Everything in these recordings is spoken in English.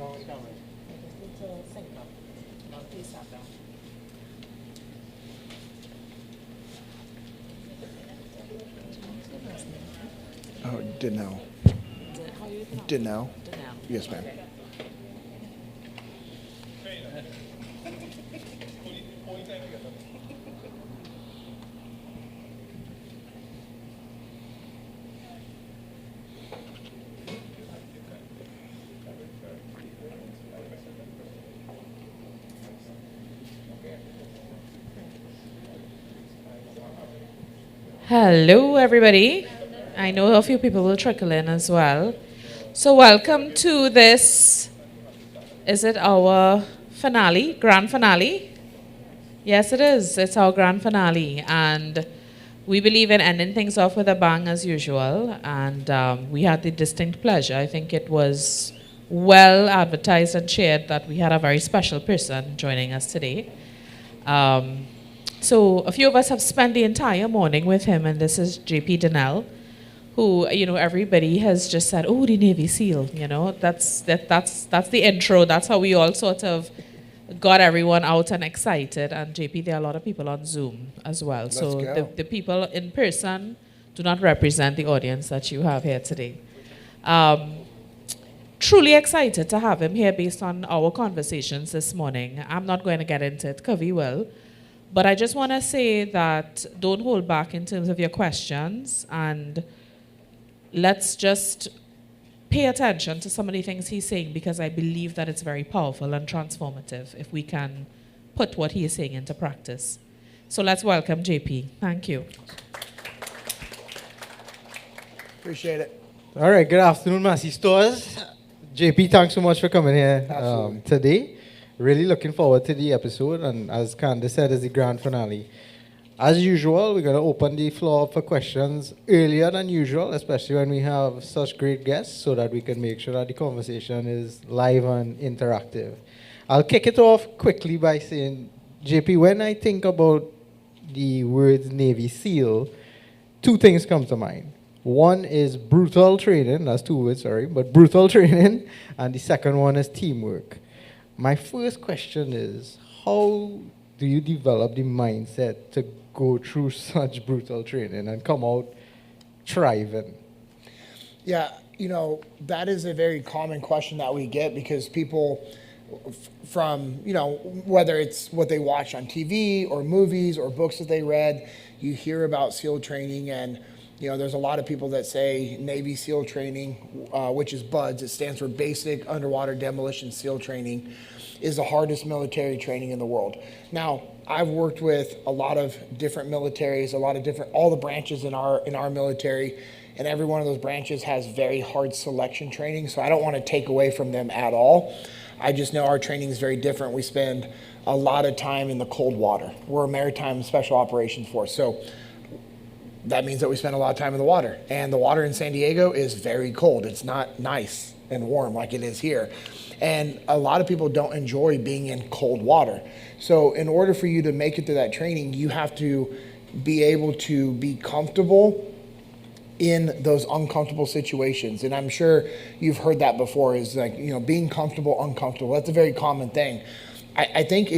Oh, Dinnell. Dinnell. Yes, ma'am. Hello, everybody. I know a few people will trickle in as well. So welcome to this, is it our finale, grand finale? Yes, it is. It's our grand finale. And we believe in ending things off with a bang as usual. And we had the distinct pleasure, I think it was well advertised and shared, that we had a very special person joining us today. So a few of us have spent the entire morning with him, and this is JP Dinnell, who, everybody has just said, oh, the Navy SEAL, that's the intro. That's how we all sort of got everyone out and excited. And JP, there are a lot of people on Zoom as well. So the people in person do not represent the audience that you have here today. Truly excited to have him here based on our conversations this morning. I'm not going to get into it, Kavi will. But I just want to say that don't hold back in terms of your questions, and let's just pay attention to some of the things he's saying, because I believe that it's very powerful and transformative if we can put what he is saying into practice. So let's welcome JP. Thank you. Appreciate it. All right, good afternoon, Massy Stores. JP, thanks so much for coming here today. Really looking forward to the episode, and as Candace said, it's the grand finale. As usual, we're going to open the floor for questions earlier than usual, especially when we have such great guests, so that we can make sure that the conversation is live and interactive. I'll kick it off quickly by saying, JP, when I think about the words Navy SEAL, two things come to mind. One is brutal training, that's two words, sorry, but brutal training, and the second one is teamwork. My first question is, how do you develop the mindset to go through such brutal training and come out thriving? Yeah, that is a very common question that we get, because people from, whether it's what they watch on TV or movies or books that they read, you hear about SEAL training, and there's a lot of people that say Navy SEAL training, which is BUDS, it stands for Basic Underwater Demolition SEAL Training, is the hardest military training in the world. Now, I've worked with a lot of different militaries, all the branches in our military, and every one of those branches has very hard selection training, so I don't want to take away from them at all. I just know our training is very different. We spend a lot of time in the cold water. We're a maritime special operations force, so that means that we spend a lot of time in the water. And the water in San Diego is very cold. It's not nice and warm like it is here. And a lot of people don't enjoy being in cold water. So in order for you to make it through that training, you have to be able to be comfortable in those uncomfortable situations. And I'm sure you've heard that before, is like, being comfortable, uncomfortable. That's a very common thing. I think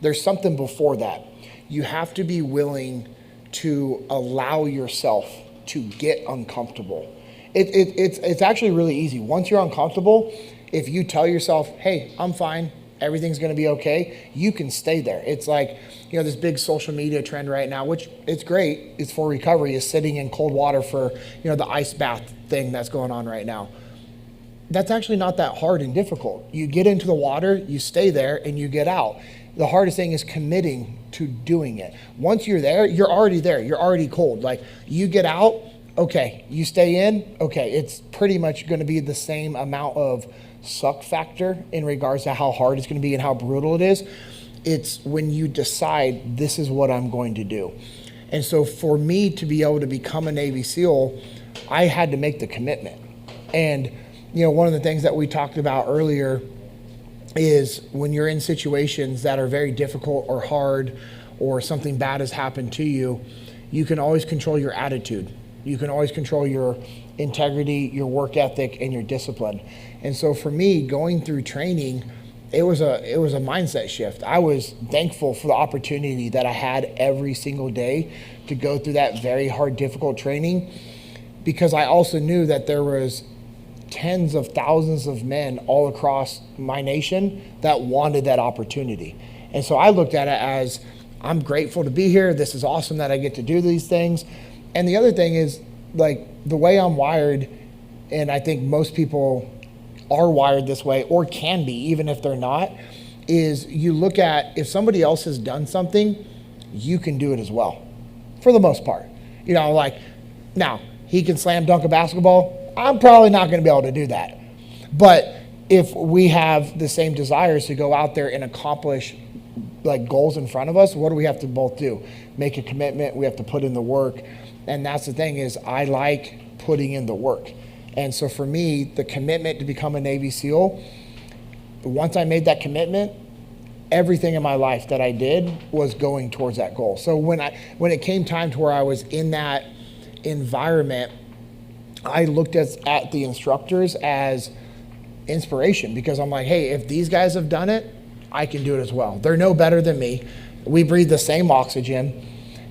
there's something before that. You have to be willing to allow yourself to get uncomfortable. It's actually really easy. Once you're uncomfortable, if you tell yourself, hey, I'm fine, everything's going to be okay, you can stay there. It's like, this big social media trend right now, which it's great, it's for recovery, is sitting in cold water for, the ice bath thing that's going on right now. That's actually not that hard and difficult. You get into the water, you stay there, and you get out. The hardest thing is committing to doing it. Once you're there, you're already cold. Like, you get out, okay, you stay in, okay, it's pretty much going to be the same amount of suck factor in regards to how hard it's going to be and how brutal it is. It's when you decide, this is what I'm going to do. And so for me to be able to become a Navy SEAL, I had to make the commitment. And one of the things that we talked about earlier is when you're in situations that are very difficult or hard, or something bad has happened to you, you can always control your attitude. You can always control your integrity, your work ethic, and your discipline. And so for me, going through training, it was a mindset shift. I was thankful for the opportunity that I had every single day to go through that very hard, difficult training, because I also knew that there was tens of thousands of men all across my nation that wanted that opportunity. And so I looked at it as, I'm grateful to be here. This is awesome that I get to do these things. And the other thing is, like, the way I'm wired, and I think most people are wired this way, or can be, even if they're not, is you look at, if somebody else has done something, you can do it as well, for the most part. You know, like, now, he can slam dunk a basketball. I'm probably not going to be able to do that. But if we have the same desires to go out there and accomplish like goals in front of us, what do we have to both do? Make a commitment. We have to put in the work. And that's the thing, is I like putting in the work. And so for me, the commitment to become a Navy SEAL, once I made that commitment, everything in my life that I did was going towards that goal. So when it came time to where I was in that environment, I looked at the instructors as inspiration, because I'm like, hey, if these guys have done it, I can do it as well. They're no better than me. We breathe the same oxygen.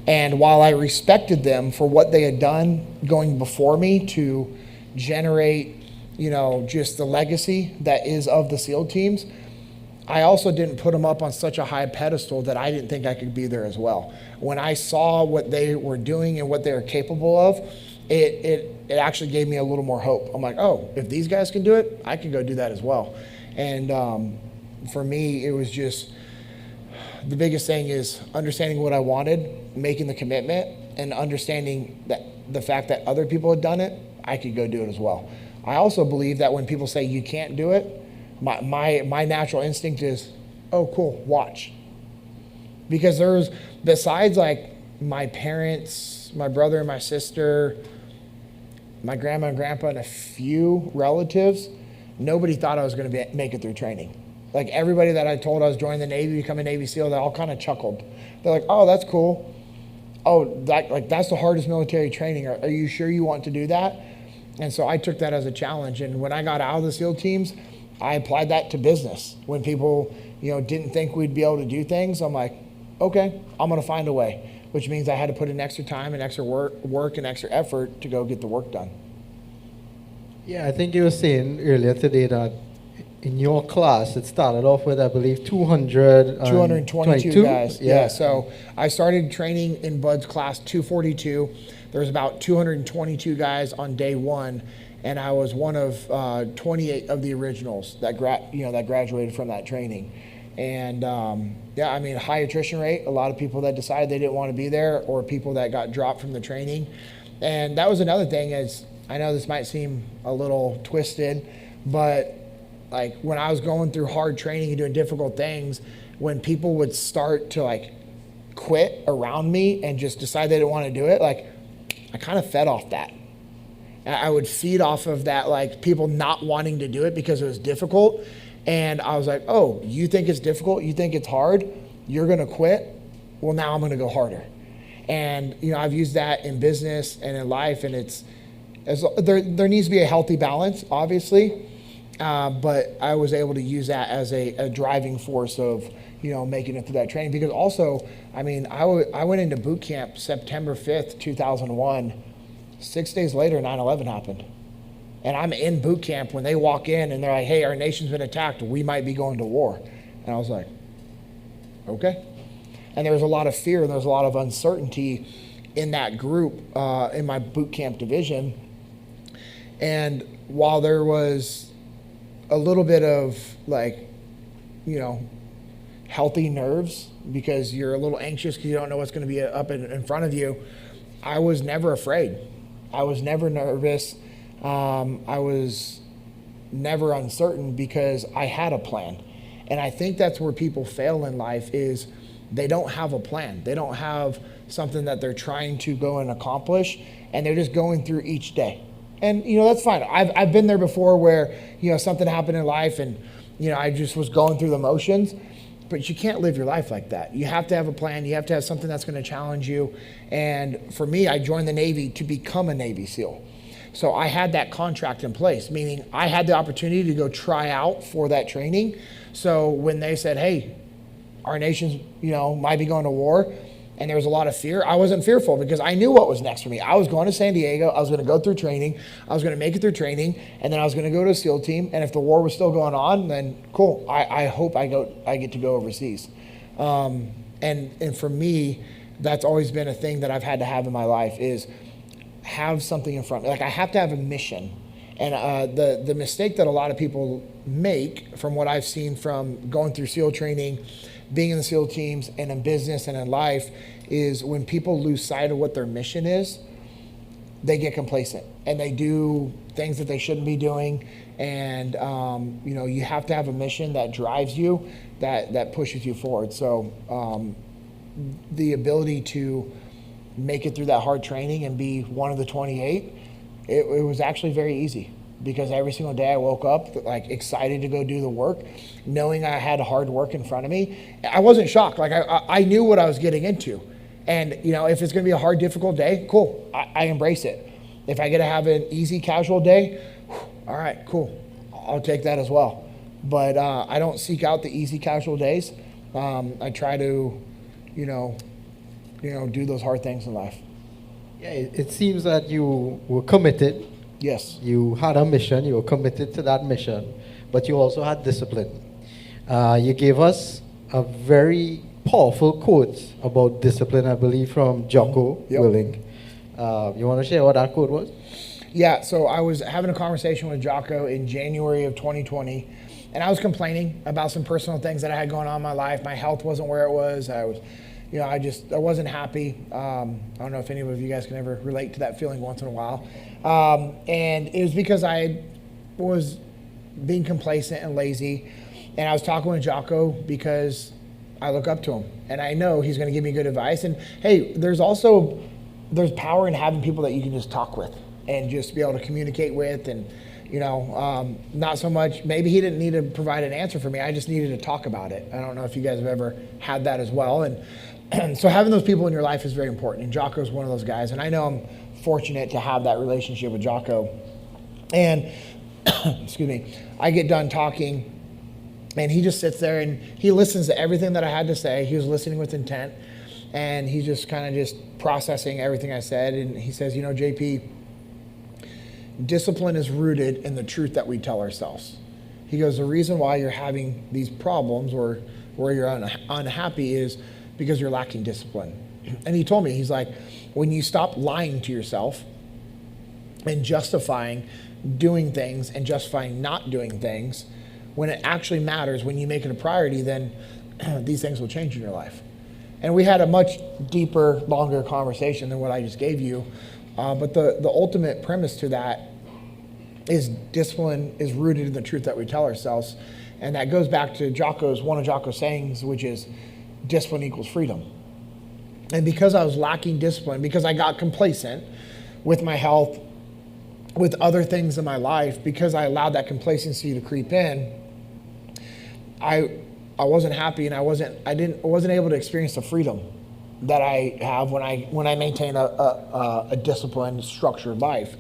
And while I respected them for what they had done going before me to generate, you know, just the legacy that is of the SEAL teams, I also didn't put them up on such a high pedestal that I didn't think I could be there as well. When I saw what they were doing and what they were capable of, it actually gave me a little more hope. I'm like, oh, if these guys can do it, I can go do that as well. And for me, it was just, the biggest thing is understanding what I wanted, making the commitment, and understanding that the fact that other people had done it, I could go do it as well. I also believe that when people say you can't do it, my natural instinct is, oh, cool, watch. Because there's, besides like my parents, my brother and my sister, my grandma and grandpa, and a few relatives, nobody thought I was going to make it through training. Like, everybody that I told I was joining the Navy, become a Navy SEAL, they all kind of chuckled. They're like, oh, that's cool. Oh, that's the hardest military training. Are you sure you want to do that? And so I took that as a challenge. And when I got out of the SEAL teams, I applied that to business. When people, you know, didn't think we'd be able to do things, I'm like, okay, I'm going to find a way, which means I had to put in extra time and extra work and extra effort to go get the work done. Yeah, I think you were saying earlier today that in your class, it started off with, I believe, 222 guys. Yeah, so I started training in Bud's class 242. There was about 222 guys on day one, and I was one of 28 of the originals that graduated from that training. And yeah, I mean, high attrition rate, a lot of people that decided they didn't want to be there, or people that got dropped from the training. And that was another thing, is I know this might seem a little twisted, but like when I was going through hard training and doing difficult things, when people would start to like quit around me and just decide they didn't want to do it, like I kind of fed off that. I would feed off of that, like people not wanting to do it because it was difficult. And I was like, oh, you think it's difficult? You think it's hard? You're going to quit? Well, now I'm going to go harder. And, you know, I've used that in business and in life, and there needs to be a healthy balance, obviously. But I was able to use that as a driving force of, you know, making it through that training. Because also, I mean, I went into boot camp September 5th, 2001. 6 days later, 9/11 happened. And I'm in boot camp when they walk in and they're like, hey, our nation's been attacked. We might be going to war. And I was like, okay. And there was a lot of fear and there was a lot of uncertainty in that group, in my boot camp division. And while there was a little bit of like, you know, healthy nerves because you're a little anxious because you don't know what's going to be up in front of you, I was never afraid. I was never nervous. I was never uncertain because I had a plan. And I think that's where people fail in life, is they don't have a plan. They don't have something that they're trying to go and accomplish, and they're just going through each day. And, you know, that's fine. I've been there before where, you know, something happened in life and, you know, I just was going through the motions. But you can't live your life like that. You have to have a plan. You have to have something that's going to challenge you. And for me, I joined the Navy to become a Navy SEAL. So I had that contract in place, meaning I had the opportunity to go try out for that training. So when they said, hey, our nation's, might be going to war, and there was a lot of fear, I wasn't fearful because I knew what was next for me. I was going to San Diego. I was going to go through training. I was going to make it through training, and then I was going to go to a SEAL team. And if the war was still going on, then cool. I hope I get to go overseas. And for me, that's always been a thing that I've had to have in my life is have something in front of me. Like I have to have a mission. And the mistake that a lot of people make from what I've seen from going through SEAL training, being in the SEAL teams and in business and in life is when people lose sight of what their mission is, they get complacent and they do things that they shouldn't be doing. And, you have to have a mission that drives you, that pushes you forward. So the ability to make it through that hard training and be one of the 28, it was actually very easy because every single day I woke up like excited to go do the work, knowing I had hard work in front of me. I wasn't shocked. Like I knew what I was getting into. And, if it's going to be a hard, difficult day, cool. I embrace it. If I get to have an easy, casual day, all right, cool. I'll take that as well. But I don't seek out the easy, casual days. I try to, do those hard things in life. Yeah, it seems that you were committed. Yes. You had a mission. You were committed to that mission, but you also had discipline. You gave us a very powerful quote about discipline, I believe, from Jocko Willing. You want to share what that quote was? Yeah, so I was having a conversation with Jocko in January of 2020, and I was complaining about some personal things that I had going on in my life. My health wasn't where it was. I was, I wasn't happy. I don't know if any of you guys can ever relate to that feeling once in a while. And it was because I was being complacent and lazy, and I was talking with Jocko because I look up to him, and I know he's going to give me good advice. And hey, there's power in having people that you can just talk with and just be able to communicate with, and not so much. Maybe he didn't need to provide an answer for me. I just needed to talk about it. I don't know if you guys have ever had that as well. And so having those people in your life is very important. And Jocko's one of those guys. And I know I'm fortunate to have that relationship with Jocko. And excuse me, I get done talking, and he just sits there and he listens to everything that I had to say. He was listening with intent, and he's just kind of just processing everything I said. And he says, JP, discipline is rooted in the truth that we tell ourselves. He goes, the reason why you're having these problems or where you're unhappy is because you're lacking discipline. And he told me, he's like, when you stop lying to yourself and justifying doing things and justifying not doing things, when it actually matters, when you make it a priority, then these things will change in your life. And we had a much deeper, longer conversation than what I just gave you. But the ultimate premise to that is discipline is rooted in the truth that we tell ourselves. And that goes back to one of Jocko's sayings, which is discipline equals freedom. And because I was lacking discipline, because I got complacent with my health, with other things in my life, because I allowed that complacency to creep in, I wasn't happy, and I wasn't able to experience the freedom that I have when I maintain a disciplined, structured life.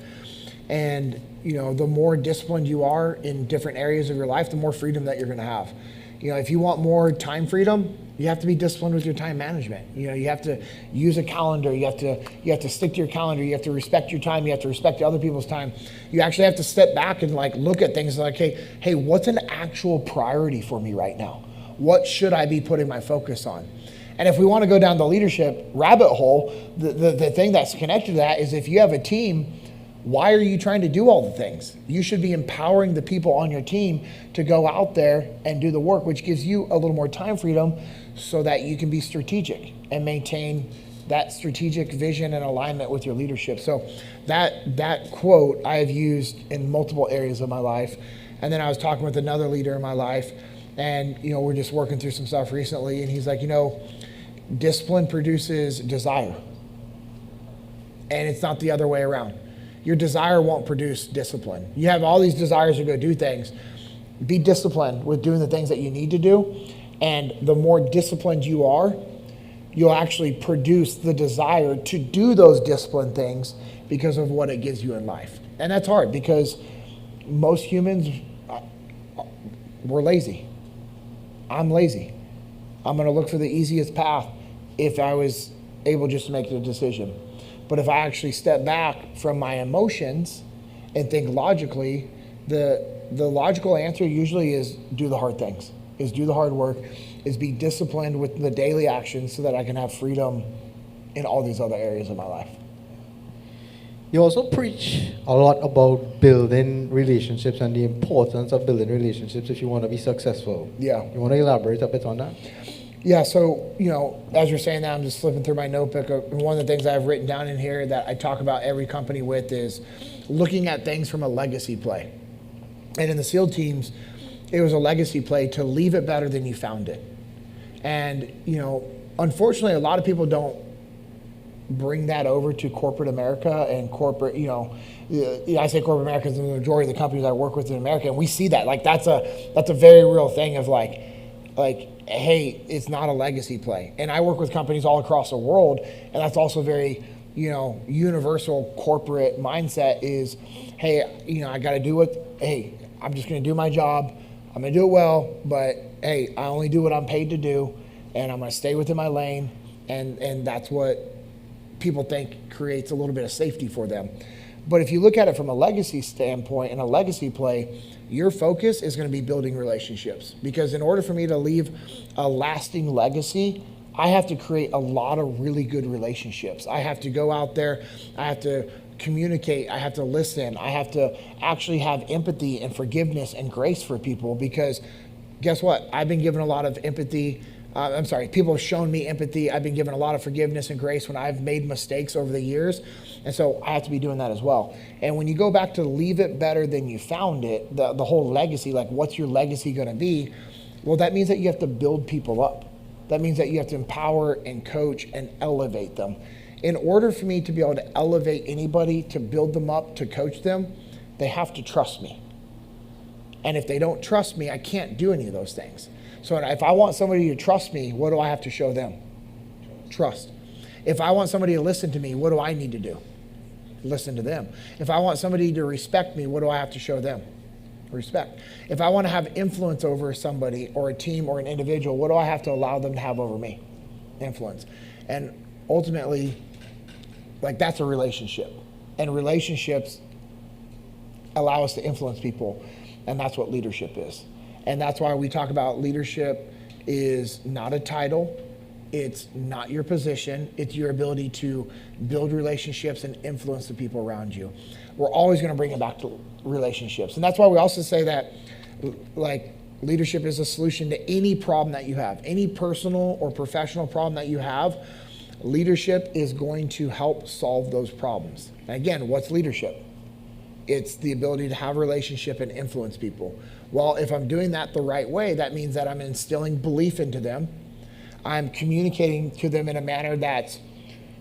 And the more disciplined you are in different areas of your life, the more freedom that you're going to have. If you want more time freedom, you have to be disciplined with your time management. You have to use a calendar. You have to stick to your calendar. You have to respect your time. You have to respect other people's time. You actually have to step back and look at things like, hey, what's an actual priority for me right now? What should I be putting my focus on? And if we want to go down the leadership rabbit hole, the thing that's connected to that is if you have a team, why are you trying to do all the things? You should be empowering the people on your team to go out there and do the work, which gives you a little more time freedom so that you can be strategic and maintain that strategic vision and alignment with your leadership. So that quote I have used in multiple areas of my life. And then I was talking with another leader in my life, and we're just working through some stuff recently, and he's like, discipline produces desire, and it's not the other way around. Your desire won't produce discipline. You have all these desires to go do things. Be disciplined with doing the things that you need to do, and the more disciplined you are, you'll actually produce the desire to do those disciplined things because of what it gives you in life. And that's hard because most humans, we're lazy. I'm lazy. I'm going to look for the easiest path if I was able just to make the decision. But if I actually step back from my emotions and think logically, the logical answer usually is do the hard things, is do the hard work, is be disciplined with the daily actions so that I can have freedom in all these other areas of my life. You also preach a lot about building relationships and the importance of building relationships if you want to be successful. Yeah. You want to elaborate a bit on that? Yeah, so, as you're saying that, I'm just flipping through my notebook. One of the things I've written down in here that I talk about every company with is looking at things from a legacy play. And in the SEAL teams, it was a legacy play to leave it better than you found it. And, unfortunately, a lot of people don't bring that over to corporate America and corporate, I say corporate America because the majority of the companies I work with in America, and we see that. Like, that's a very real thing of like, hey, it's not a legacy play. And I work with companies all across the world, and that's also very, universal corporate mindset is, hey, I got to do I'm just going to do my job. I'm going to do it well, but hey, I only do what I'm paid to do, and I'm going to stay within my lane, and that's what people think creates a little bit of safety for them. But if you look at it from a legacy standpoint and a legacy play, your focus is going to be building relationships. Because in order for me to leave a lasting legacy, I have to create a lot of really good relationships. I have to go out there, I have to communicate, I have to listen, I have to actually have empathy and forgiveness and grace for people, because guess what? I've been given a lot of empathy. People have shown me empathy. I've been given a lot of forgiveness and grace when I've made mistakes over the years. And so I have to be doing that as well. And when you go back to leave it better than you found it, the whole legacy, like what's your legacy going to be? Well, that means that you have to build people up. That means that you have to empower and coach and elevate them. In order for me to be able to elevate anybody, to build them up, to coach them, they have to trust me. And if they don't trust me, I can't do any of those things. So if I want somebody to trust me, what do I have to show them? Trust. If I want somebody to listen to me, what do I need to do? Listen to them. If I want somebody to respect me, what do I have to show them? Respect. If I want to have influence over somebody or a team or an individual, what do I have to allow them to have over me? Influence. And ultimately, that's a relationship. And relationships allow us to influence people. And that's what leadership is. And that's why we talk about leadership is not a title. It's not your position. It's your ability to build relationships and influence the people around you. We're always going to bring it back to relationships. And that's why we also say that leadership is a solution to any problem that you have, any personal or professional problem that you have. Leadership is going to help solve those problems. And again, what's leadership? It's the ability to have a relationship and influence people. Well, if I'm doing that the right way, that means that I'm instilling belief into them. I'm communicating to them in a manner that's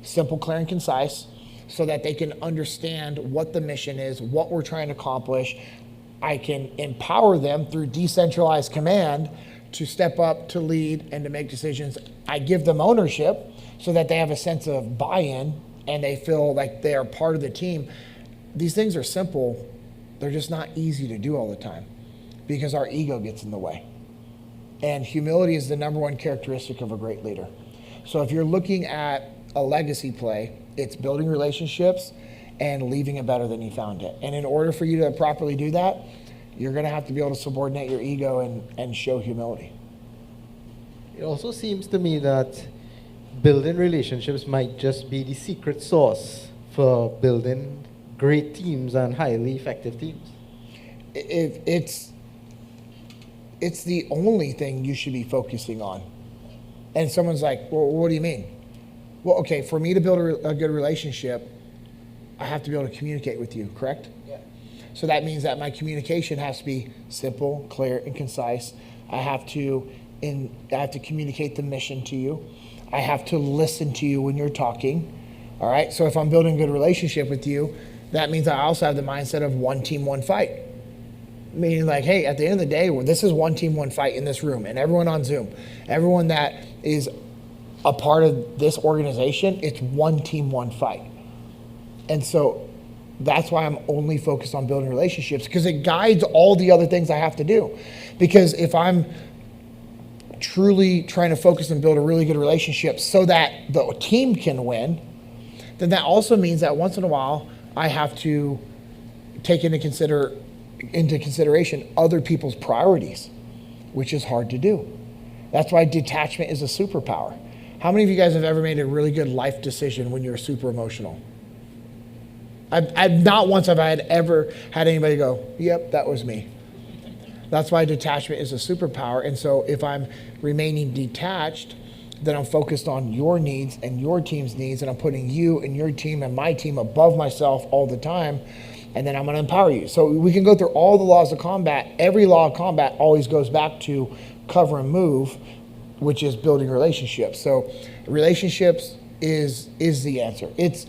simple, clear, and concise so that they can understand what the mission is, what we're trying to accomplish. I can empower them through decentralized command to step up, to lead, and to make decisions. I give them ownership so that they have a sense of buy-in and they feel like they are part of the team. These things are simple. They're just not easy to do all the time because our ego gets in the way. And humility is the number one characteristic of a great leader. So if you're looking at a legacy play, it's building relationships and leaving it better than you found it. And in order for you to properly do that, you're going to have to be able to subordinate your ego and show humility. It also seems to me that building relationships might just be the secret sauce for building great teams and highly effective teams. It's the only thing you should be focusing on. And someone's like, well, what do you mean? Well, okay, for me to build a good relationship, I have to be able to communicate with you, correct? Yeah. So that means that my communication has to be simple, clear, and concise. I have to communicate the mission to you. I have to listen to you when you're talking. All right, so if I'm building a good relationship with you, that means I also have the mindset of one team, one fight. Meaning hey, at the end of the day, this is one team, one fight in this room, and everyone on Zoom, everyone that is a part of this organization, it's one team, one fight. And so That's why I'm only focused on building relationships, because it guides all the other things I have to do. Because if I'm truly trying to focus and build a really good relationship so that the team can win, then that also means that once in a while I have to take into consideration other people's priorities, which is hard to do. That's why detachment is a superpower. How many of you guys have ever made a really good life decision when you're super emotional? I've not once have I ever had anybody go, yep, that was me. That's why detachment is a superpower. And so if I'm remaining detached, then I'm focused on your needs and your team's needs, and I'm putting you and your team and my team above myself all the time, and then I'm going to empower you. So we can go through all the laws of combat. Every law of combat always goes back to cover and move, which is building relationships. So relationships is the answer. It's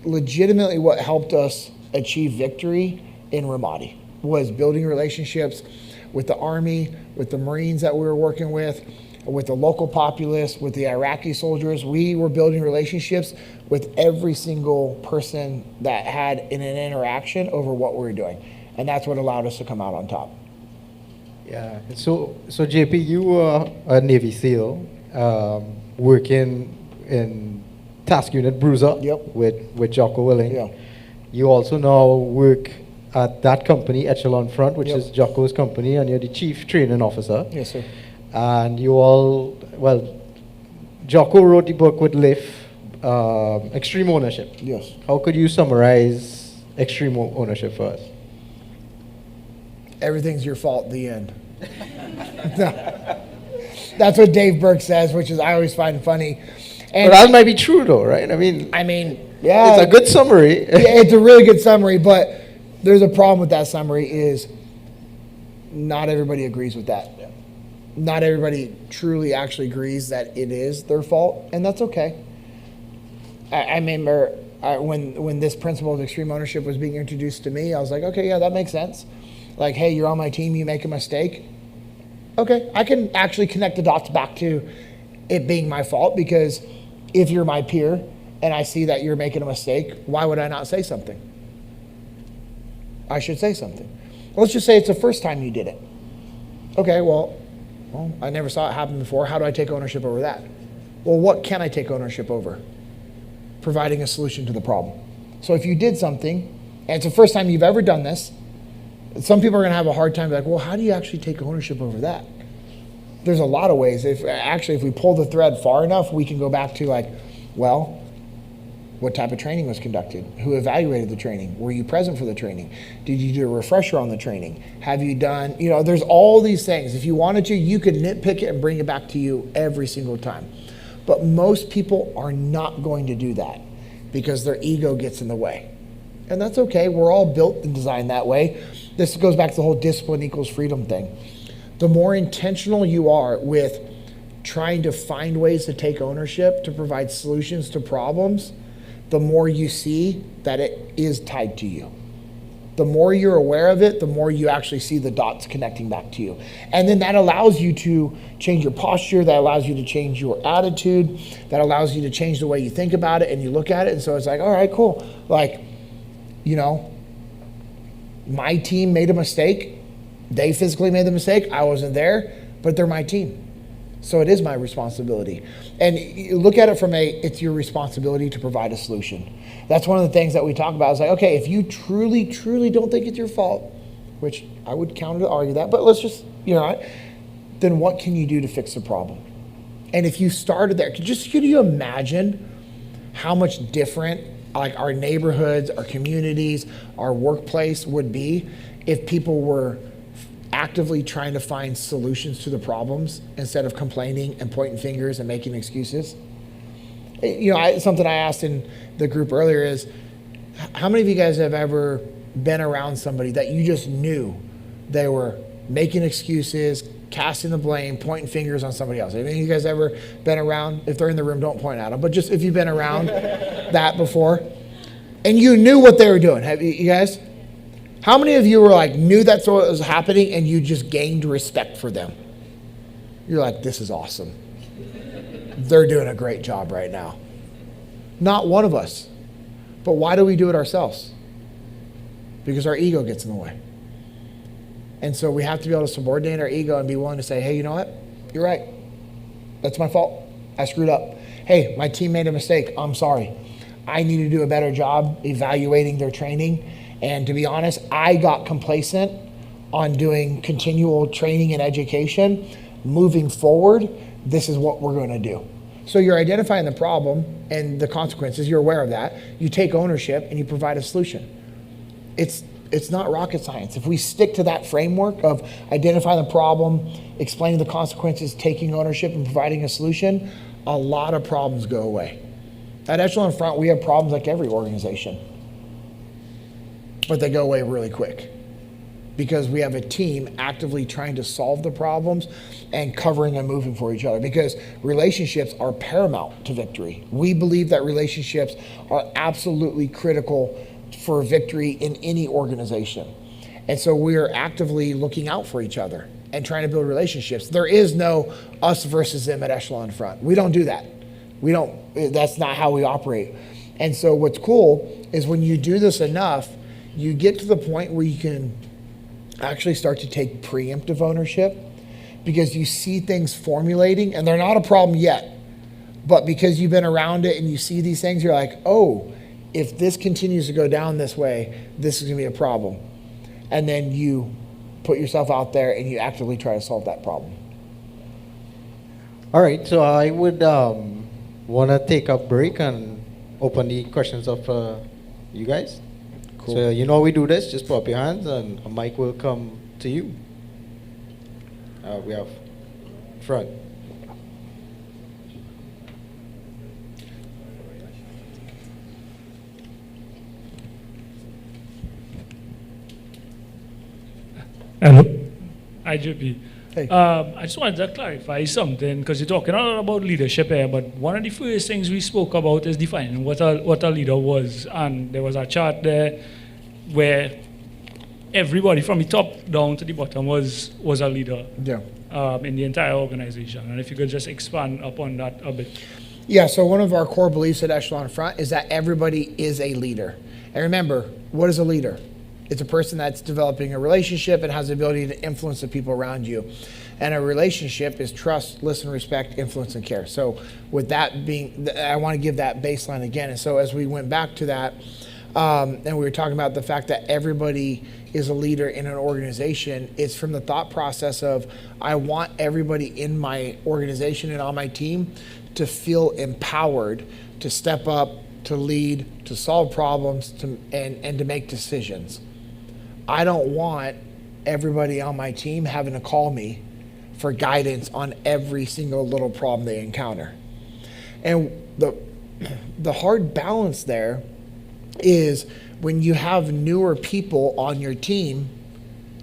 legitimately what helped us achieve victory in Ramadi, was building relationships with the Army, with the Marines that we were working with the local populace, with the Iraqi soldiers. We were building relationships with every single person that had an interaction over what we were doing. And that's what allowed us to come out on top. Yeah. So JP, you were a Navy SEAL, working in Task Unit Bruiser. Yep. with Jocko Willing. Yeah. You also now work at that company, Echelon Front, which Yep. is Jocko's company, and you're the chief training officer. Yes, sir. And you all, Jocko wrote the book with Liff, Extreme Ownership. Yes. How could you summarize extreme ownership for us? Everything's your fault, the end. That's what Dave Burke says, which is I always find funny. And But that might be true though, right? I mean, yeah. it's a good summary. Yeah, it's a really good summary, but there's a problem with that summary is not everybody agrees with that. Yeah. Not everybody truly actually agrees that it is their fault, and that's okay. I remember when this principle of extreme ownership was being introduced to me, I was like, okay, yeah, that makes sense. Like, hey, you're on my team, you make a mistake. Okay, I can actually connect the dots back to it being my fault, because if you're my peer and I see that you're making a mistake, why would I not say something? I should say something. Let's just say it's the first time you did it. Okay, well, I never saw it happen before. How do I take ownership over that? Well, what can I take ownership over? Providing a solution to the problem. So if you did something, and it's the first time you've ever done this, some people are going to have a hard time like, well, how do you actually take ownership over that? There's a lot of ways. If we pull the thread far enough, we can go back to like, well, what type of training was conducted? Who evaluated the training? Were you present for the training? Did you do a refresher on the training? Have you done, there's all these things. If you wanted to, you could nitpick it and bring it back to you every single time. But most people are not going to do that because their ego gets in the way. And that's okay. We're all built and designed that way. This goes back to the whole discipline equals freedom thing. The more intentional you are with trying to find ways to take ownership, to provide solutions to problems, the more you see that it is tied to you. The more you're aware of it, the more you actually see the dots connecting back to you. And then that allows you to change your posture, that allows you to change your attitude, that allows you to change the way you think about it and you look at it. And so it's like, all right, cool. Like, my team made a mistake. They physically made the mistake. I wasn't there, but they're my team. So it is my responsibility. And you look at it from it's your responsibility to provide a solution. That's one of the things that we talk about. Is like, okay, if you truly, truly don't think it's your fault, which I would counter to argue that, but let's just, then what can you do to fix the problem? And if you started there, could you imagine how much different like our neighborhoods, our communities, our workplace would be if people were actively trying to find solutions to the problems instead of complaining and pointing fingers and making excuses? Something I asked in the group earlier is, how many of you guys have ever been around somebody that you just knew they were making excuses, casting the blame, pointing fingers on somebody else? Have any of you guys ever been around? If they're in the room, don't point at them, but just if you've been around that before and you knew what they were doing. Have you guys? How many of you were like, knew that's what was happening and you just gained respect for them? You're like, this is awesome. They're doing a great job right now. Not one of us. But why do we do it ourselves? because our ego gets in the way. And so we have to be able to subordinate our ego and be willing to say, hey, you know what? You're right. That's my fault. I screwed up. Hey, my team made a mistake. I'm sorry. I need to do a better job evaluating their training. And to be honest, I got complacent on doing continual training and education. Moving forward, this is what we're going to do. So you're identifying the problem and the consequences. You're aware of that. You take ownership and you provide a solution. It's not rocket science. If we stick to that framework of identifying the problem, explaining the consequences, taking ownership, and providing a solution, a lot of problems go away. At Echelon Front, we have problems like every organization, but they go away really quick because we have a team actively trying to solve the problems and covering and moving for each other, because relationships are paramount to victory. We believe that relationships are absolutely critical for victory in any organization. And so we are actively looking out for each other and trying to build relationships. There is no us versus them at Echelon Front. We don't do that. That's not how we operate. And so what's cool is when you do this enough, you get to the point where you can actually start to take preemptive ownership, because you see things formulating and they're not a problem yet. But because you've been around it and you see these things, you're like, oh, if this continues to go down this way, this is gonna be a problem. And then you put yourself out there and you actively try to solve that problem. All right, so I would want to take a break and open the questions up for you guys. Cool. So you know how we do this, just put up your hands and a mic will come to you. We have front. Hello. Hi, JP. Hey. I just wanted to clarify something, because you're talking a lot about leadership here, but one of the first things we spoke about is defining what a leader was. And there was a chart there where everybody from the top down to the bottom was a leader in the entire organization. And if you could just expand upon that a bit. Yeah, so one of our core beliefs at Echelon Front is that everybody is a leader. And remember, what is a leader? It's a person that's developing a relationship and has the ability to influence the people around you. And a relationship is trust, listen, respect, influence, and care. So with that being, I want to give that baseline again. And so as we went back to that, and we were talking about the fact that everybody is a leader in an organization, it's from the thought process of, I want everybody in my organization and on my team to feel empowered to step up, to lead, to solve problems, and to make decisions. I don't want everybody on my team having to call me for guidance on every single little problem they encounter. And the hard balance there is when you have newer people on your team,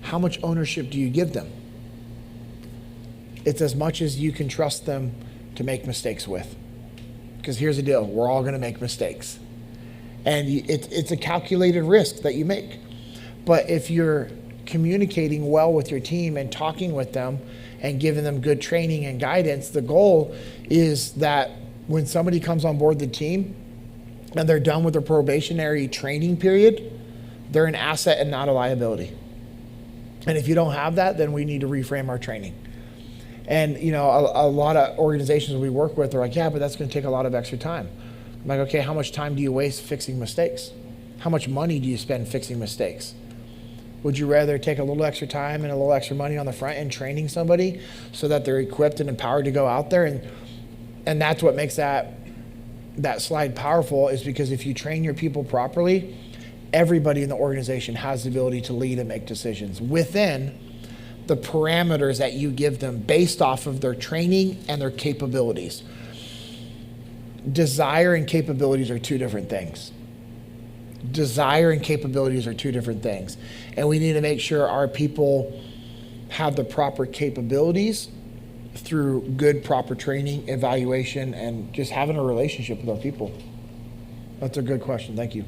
how much ownership do you give them? It's as much as you can trust them to make mistakes with. Because here's the deal, we're all gonna make mistakes. And it's a calculated risk that you make. But if you're communicating well with your team and talking with them and giving them good training and guidance, the goal is that when somebody comes on board the team and they're done with their probationary training period, they're an asset and not a liability. And if you don't have that, then we need to reframe our training. And you know, a lot of organizations we work with are like, yeah, but that's gonna take a lot of extra time. I'm like, okay, how much time do you waste fixing mistakes? How much money do you spend fixing mistakes? Would you rather take a little extra time and a little extra money on the front end training somebody so that they're equipped and empowered to go out there? And that's what makes that slide powerful, is because if you train your people properly, everybody in the organization has the ability to lead and make decisions within the parameters that you give them based off of their training and their capabilities. Desire and capabilities are two different things. Desire and capabilities are two different things. And we need to make sure our people have the proper capabilities through good, proper training, evaluation, and just having a relationship with our people. That's a good question. Thank you.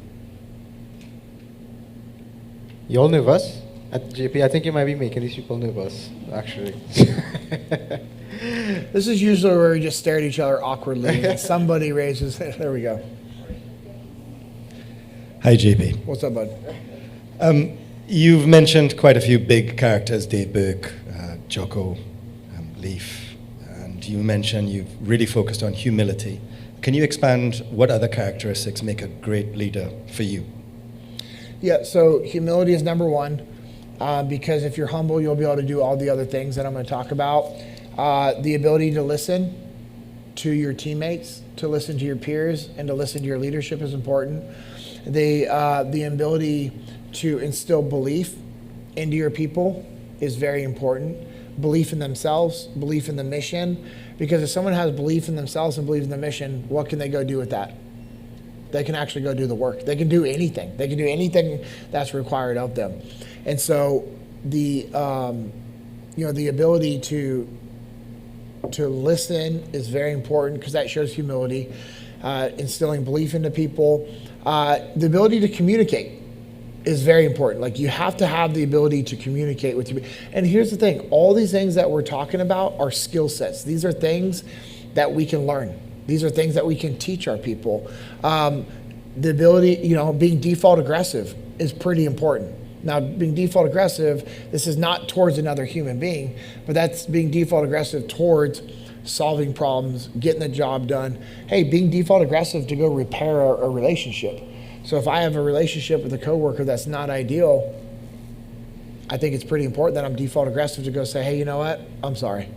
You all nervous? At JP, I think you might be making these people nervous, actually. This is usually where we just stare at each other awkwardly and somebody raises, there we go. Hi, JP. What's up, bud? You've mentioned quite a few big characters, Dave Burke, Jocko, Leaf, and you mentioned you've really focused on humility. Can you expand what other characteristics make a great leader for you? Yeah, so humility is number one, because if you're humble, you'll be able to do all the other things that I'm going to talk about. The ability to listen to your teammates, to listen to your peers, and to listen to your leadership is important. The ability to instill belief into your people is very important. Belief in themselves, belief in the mission, because if someone has belief in themselves and belief in the mission, what can they go do with that? They can actually go do the work. They can do anything. They can do anything that's required of them. And so the ability to listen is very important because that shows humility. Instilling belief into people. The ability to communicate is very important. Like, you have to have the ability to communicate with you. And here's the thing, all these things that we're talking about are skill sets. These are things that we can learn. These are things that we can teach our people. The ability, being default aggressive is pretty important. Now, being default aggressive, this is not towards another human being, but that's being default aggressive towards solving problems, getting the job done. Hey, being default aggressive to go repair a relationship. So if I have a relationship with a coworker that's not ideal, I think it's pretty important that I'm default aggressive to go say, hey, you know what? I'm sorry.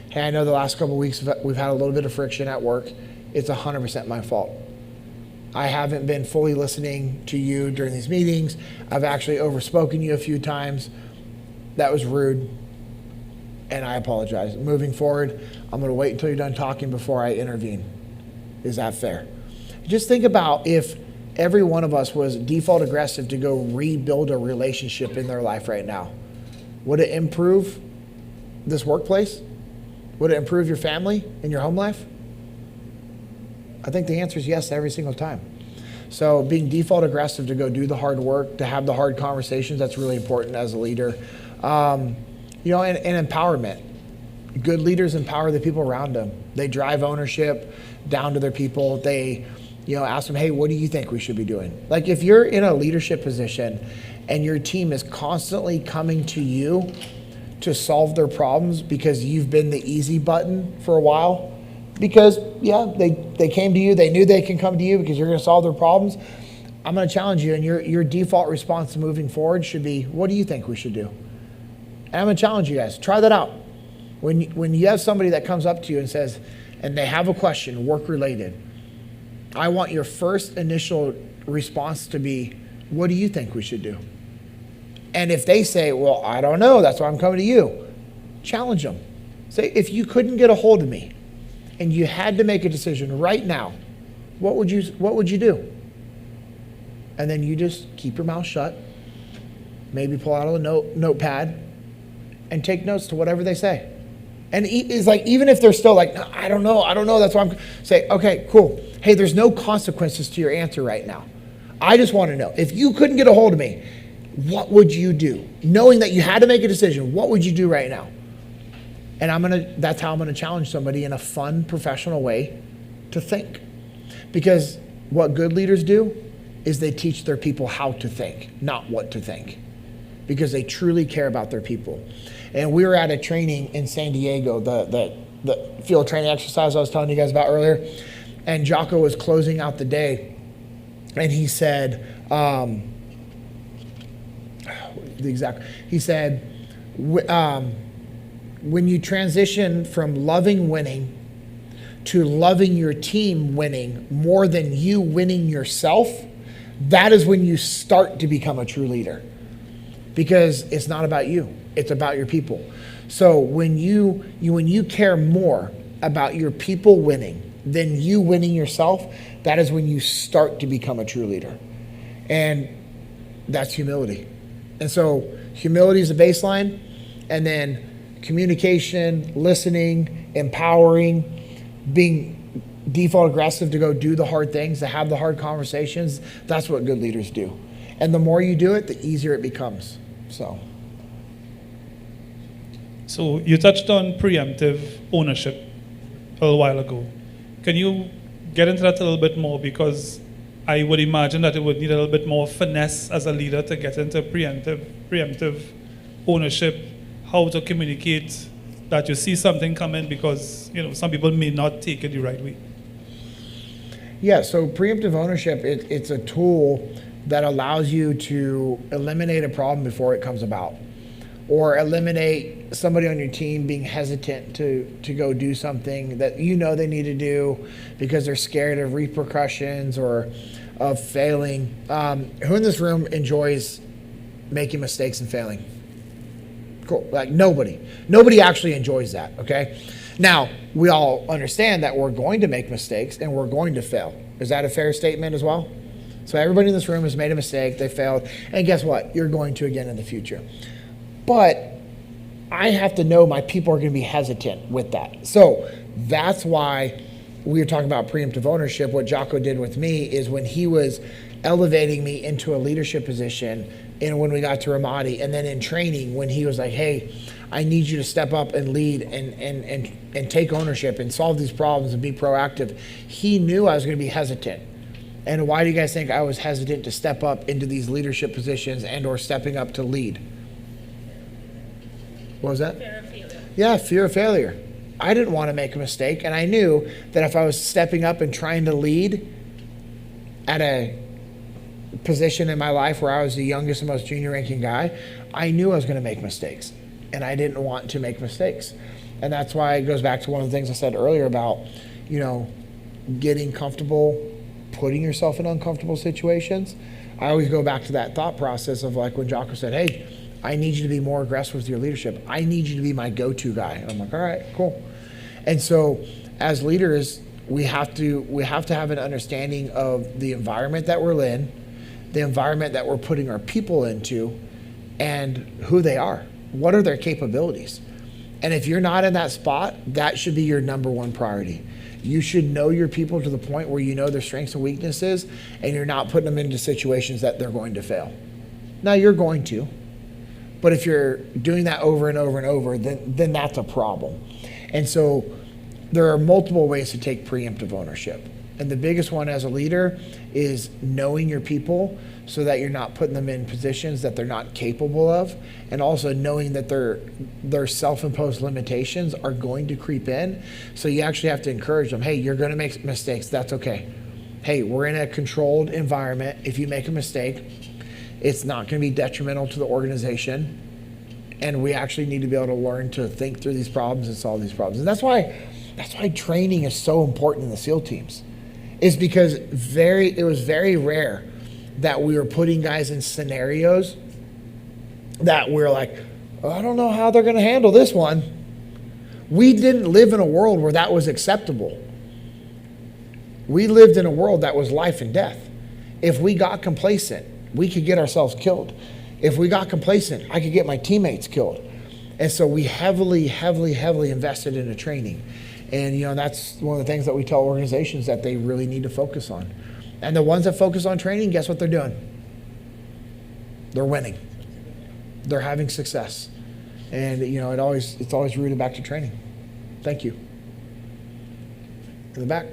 Hey, I know the last couple of weeks we've had a little bit of friction at work. It's 100% my fault. I haven't been fully listening to you during these meetings. I've actually overspoken you a few times. That was rude, and I apologize. Moving forward, I'm going to wait until you're done talking before I intervene. Is that fair? Just think about if every one of us was default aggressive to go rebuild a relationship in their life right now. Would it improve this workplace? Would it improve your family and your home life? I think the answer is yes every single time. So being default aggressive to go do the hard work, to have the hard conversations, that's really important as a leader. And empowerment. Good leaders empower the people around them. They drive ownership down to their people. They, ask them, hey, what do you think we should be doing? Like, if you're in a leadership position and your team is constantly coming to you to solve their problems because you've been the easy button for a while, because, they came to you, they knew they can come to you because you're going to solve their problems, I'm going to challenge you, and your default response to moving forward should be, what do you think we should do? And I'm going to challenge you guys. Try that out. When you have somebody that comes up to you and says, and they have a question, work-related, I want your first initial response to be, what do you think we should do? And if they say, well, I don't know, that's why I'm coming to you, challenge them. Say, if you couldn't get a hold of me and you had to make a decision right now, what would you do? And then you just keep your mouth shut, maybe pull out a notepad and take notes to whatever they say. And it's like, even if they're still like, no, I don't know, that's why I'm say, okay, cool. Hey, there's no consequences to your answer right now. I just want to know, if you couldn't get a hold of me, what would you do? Knowing that you had to make a decision, what would you do right now? And that's how I'm going to challenge somebody in a fun, professional way to think. Because what good leaders do is they teach their people how to think, not what to think. Because they truly care about their people. And we were at a training in San Diego, the field training exercise I was telling you guys about earlier. And Jocko was closing out the day. And he said, he said, when you transition from loving winning to loving your team winning more than you winning yourself, that is when you start to become a true leader. Because it's not about you, it's about your people. So when you care more about your people winning than you winning yourself, that is when you start to become a true leader. And that's humility. And so humility is the baseline, and then communication, listening, empowering, being default aggressive to go do the hard things, to have the hard conversations, that's what good leaders do. And the more you do it, the easier it becomes. So you touched on preemptive ownership a little while ago. Can you get into that a little bit more? Because I would imagine that it would need a little bit more finesse as a leader to get into preemptive ownership, how to communicate that you see something coming, because some people may not take it the right way. Yeah, so preemptive ownership, it's a tool that allows you to eliminate a problem before it comes about, or eliminate somebody on your team being hesitant to go do something that they need to do because they're scared of repercussions or of failing. Who in this room enjoys making mistakes and failing? Cool. Like nobody actually enjoys that. Okay. Now we all understand that we're going to make mistakes and we're going to fail. Is that a fair statement as well? So everybody in this room has made a mistake, they failed, and guess what? You're going to again in the future. But I have to know my people are going to be hesitant with that. So that's why we were talking about preemptive ownership. What Jocko did with me is when he was elevating me into a leadership position, and when we got to Ramadi, and then in training when he was like, hey, I need you to step up and lead and take ownership and solve these problems and be proactive. He knew I was going to be hesitant. And why do you guys think I was hesitant to step up into these leadership positions and or stepping up to lead? What was that? Fear of failure. Yeah, fear of failure. I didn't want to make a mistake, and I knew that if I was stepping up and trying to lead at a position in my life where I was the youngest and most junior ranking guy, I knew I was going to make mistakes, and I didn't want to make mistakes. And that's why it goes back to one of the things I said earlier about, getting comfortable, putting yourself in uncomfortable situations. I always go back to that thought process of like when Jocko said, hey, I need you to be more aggressive with your leadership. I need you to be my go-to guy. And I'm like, all right, cool. And so as leaders, we have to have an understanding of the environment that we're in, the environment that we're putting our people into, and who they are. What are their capabilities? And if you're not in that spot, that should be your number one priority. You should know your people to the point where you know their strengths and weaknesses, and you're not putting them into situations that they're going to fail. Now, you're going to. But if you're doing that over and over and over, then that's a problem. And so there are multiple ways to take preemptive ownership. And the biggest one as a leader is knowing your people so that you're not putting them in positions that they're not capable of, and also knowing that their self-imposed limitations are going to creep in. So you actually have to encourage them, hey, you're going to make mistakes. That's okay. Hey, we're in a controlled environment. If you make a mistake, it's not going to be detrimental to the organization, and we actually need to be able to learn to think through these problems and solve these problems. And that's why training is so important in the SEAL teams, is because it was very rare that we were putting guys in scenarios that we're like, I don't know how they're going to handle this one. We didn't live in a world where that was acceptable. We lived in a world that was life and death. If we got complacent, we could get ourselves killed. If we got complacent, I could get my teammates killed. And so we heavily invested into training. And that's one of the things that we tell organizations that they really need to focus on. And the ones that focus on training, guess what they're doing? They're winning. They're having success. And it's always rooted back to training. Thank you. In the back.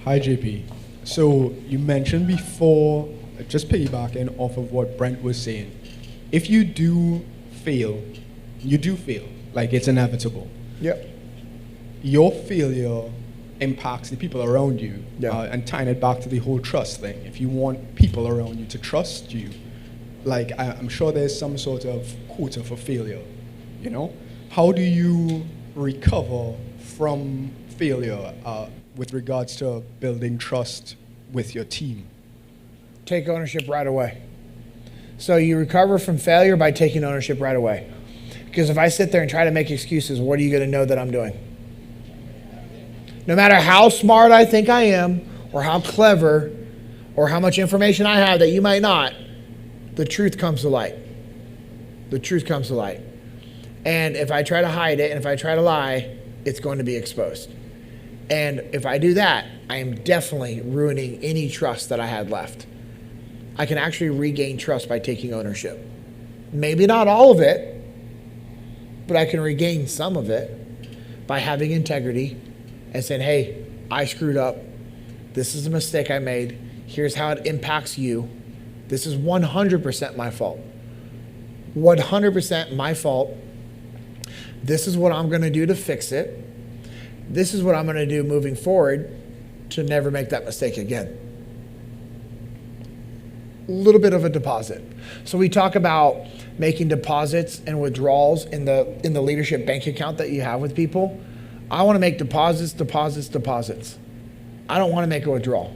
Hi, JP. So you mentioned before, just piggybacking off of what Brent was saying, if you do fail, you do fail. Like, it's inevitable. Yep. Your failure impacts the people around you. Yeah. And tying it back to the whole trust thing. If you want people around you to trust you, like, I'm sure there's some sort of quota for failure, How do you recover from failure with regards to building trust with your team? Take ownership right away. So you recover from failure by taking ownership right away. Because if I sit there and try to make excuses, what are you going to know that I'm doing? No matter how smart I think I am, or how clever, or how much information I have that you might not, the truth comes to light. The truth comes to light. And if I try to hide it, and if I try to lie, it's going to be exposed. And if I do that, I am definitely ruining any trust that I had left. I can actually regain trust by taking ownership. Maybe not all of it, but I can regain some of it by having integrity and saying, hey, I screwed up. This is a mistake I made. Here's how it impacts you. This is 100% my fault. 100% my fault. This is what I'm going to do to fix it. This is what I'm going to do moving forward to never make that mistake again. A little bit of a deposit. So we talk about making deposits and withdrawals in the leadership bank account that you have with people. I want to make deposits. I don't want to make a withdrawal,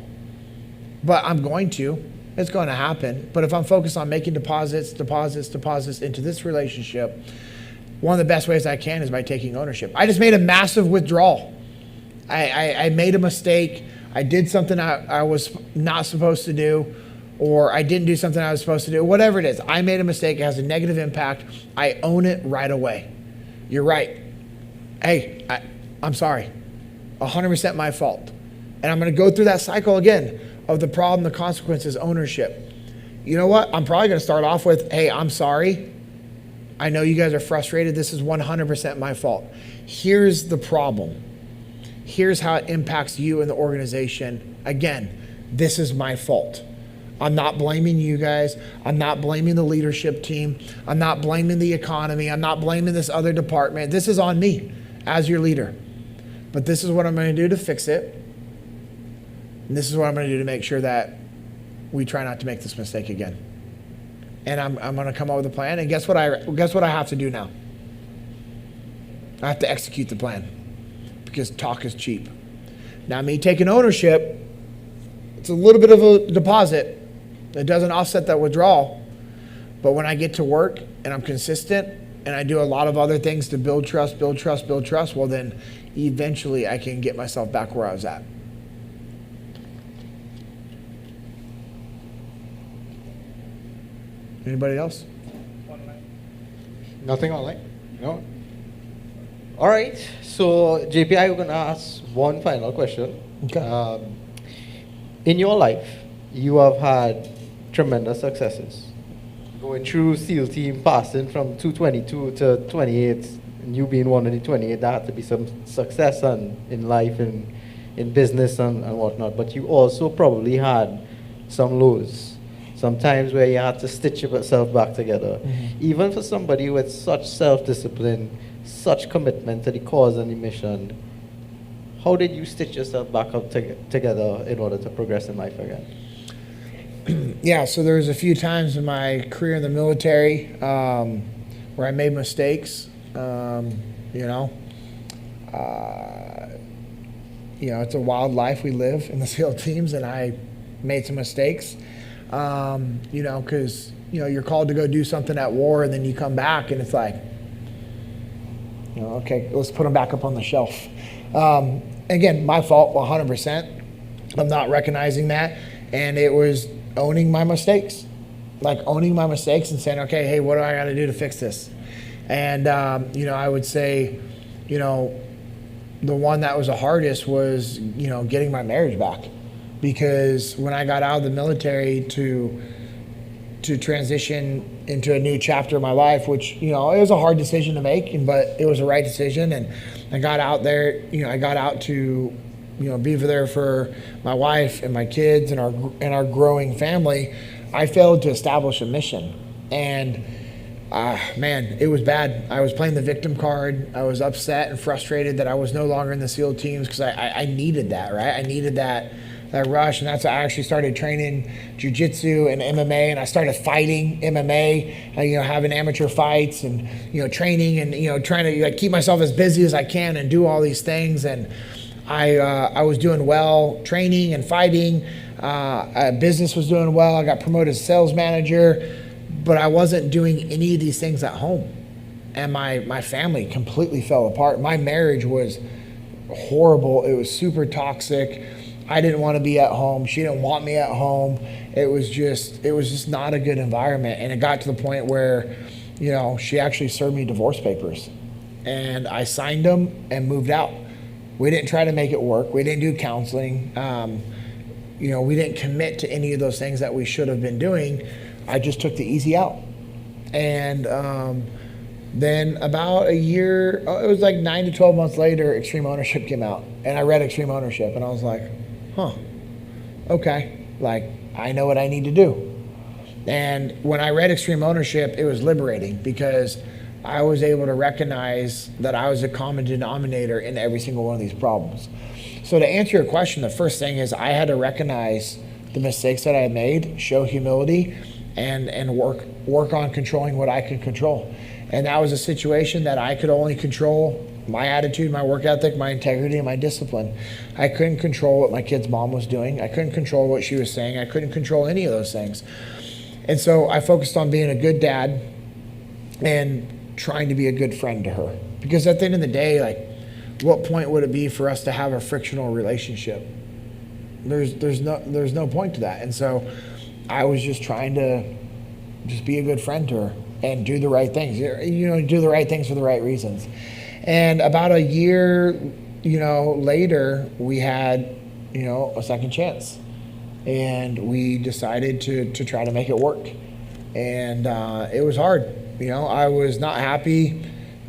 but I'm going to. It's going to happen. But if I'm focused on making deposits into this relationship, one of the best ways I can is by taking ownership. I just made a massive withdrawal. I made a mistake. I did something I was not supposed to do, or I didn't do something I was supposed to do. Whatever it is, I made a mistake. It has a negative impact. I own it right away. You're right. Hey, I'm sorry. 100% my fault. And I'm going to go through that cycle again of the problem, the consequences, ownership. You know what? I'm probably going to start off with, hey, I'm sorry. I know you guys are frustrated. This is 100% my fault. Here's the problem. Here's how it impacts you and the organization. Again, this is my fault. I'm not blaming you guys. I'm not blaming the leadership team. I'm not blaming the economy. I'm not blaming this other department. This is on me as your leader. But this is what I'm going to do to fix it. And this is what I'm going to do to make sure that we try not to make this mistake again. And I'm going to come up with a plan. And guess what I have to do now? I have to execute the plan, because talk is cheap. Now, me taking ownership, it's a little bit of a deposit. It doesn't offset that withdrawal. But when I get to work and I'm consistent and I do a lot of other things to build trust, well, then eventually I can get myself back where I was at. Anybody else? Nothing online? No? All right. So, JP, I'm going to ask one final question. Okay. In your life, you have had tremendous successes. Going through SEAL team, passing from 222 to 28, and you being one of the 28, that had to be some success in life and in business and whatnot. But you also probably had some lows. Sometimes where you had to stitch yourself back together. Mm-hmm. Even for somebody with such self-discipline, such commitment to the cause and the mission, how did you stitch yourself back up together in order to progress in life again? Yeah, so there was a few times in my career in the military where I made mistakes. It's a wild life we live in the SEAL teams, and I made some mistakes. Because you're called to go do something at war, and then you come back and it's like, okay, let's put them back up on the shelf. Again, my fault, 100%. I'm not recognizing that, and it was owning my mistakes, and saying, okay, hey, what do I got to do to fix this? And I would say, the one that was the hardest was getting my marriage back. Because when I got out of the military to transition into a new chapter of my life, which, it was a hard decision to make, but it was the right decision. And I got out there, I got out to, be there for my wife and my kids and our growing family. I failed to establish a mission. And it was bad. I was playing the victim card. I was upset and frustrated that I was no longer in the SEAL teams, because I needed that, right? I needed that rush, and that's why I actually started training jiu-jitsu and MMA, and I started fighting MMA, having amateur fights and, training and, trying to keep myself as busy as I can and do all these things. And I was doing well training and fighting. Business was doing well. I got promoted as sales manager, but I wasn't doing any of these things at home. And my family completely fell apart. My marriage was horrible. It was super toxic. I didn't want to be at home. She didn't want me at home. It was just not a good environment. And it got to the point where, she actually served me divorce papers, and I signed them and moved out. We didn't try to make it work. We didn't do counseling. We didn't commit to any of those things that we should have been doing. I just took the easy out. And, Then about a year, it was like 9 to 12 months later, Extreme Ownership came out. And I read Extreme Ownership and I was like, huh, okay. Like, I know what I need to do. And when I read Extreme Ownership, it was liberating because I was able to recognize that I was a common denominator in every single one of these problems. So to answer your question, the first thing is I had to recognize the mistakes that I had made, show humility, and work on controlling what I could control. And that was a situation that I could only control my attitude, my work ethic, my integrity, and my discipline. I couldn't control what my kid's mom was doing. I couldn't control what she was saying. I couldn't control any of those things. And so I focused on being a good dad and trying to be a good friend to her. Because at the end of the day, like, what point would it be for us to have a frictional relationship? There's no point to that. And so I was just trying to just be a good friend to her and do the right things. You know, do the right things for the right reasons. And about a year, later, we had, a second chance. And we decided to try to make it work. And it was hard. I was not happy.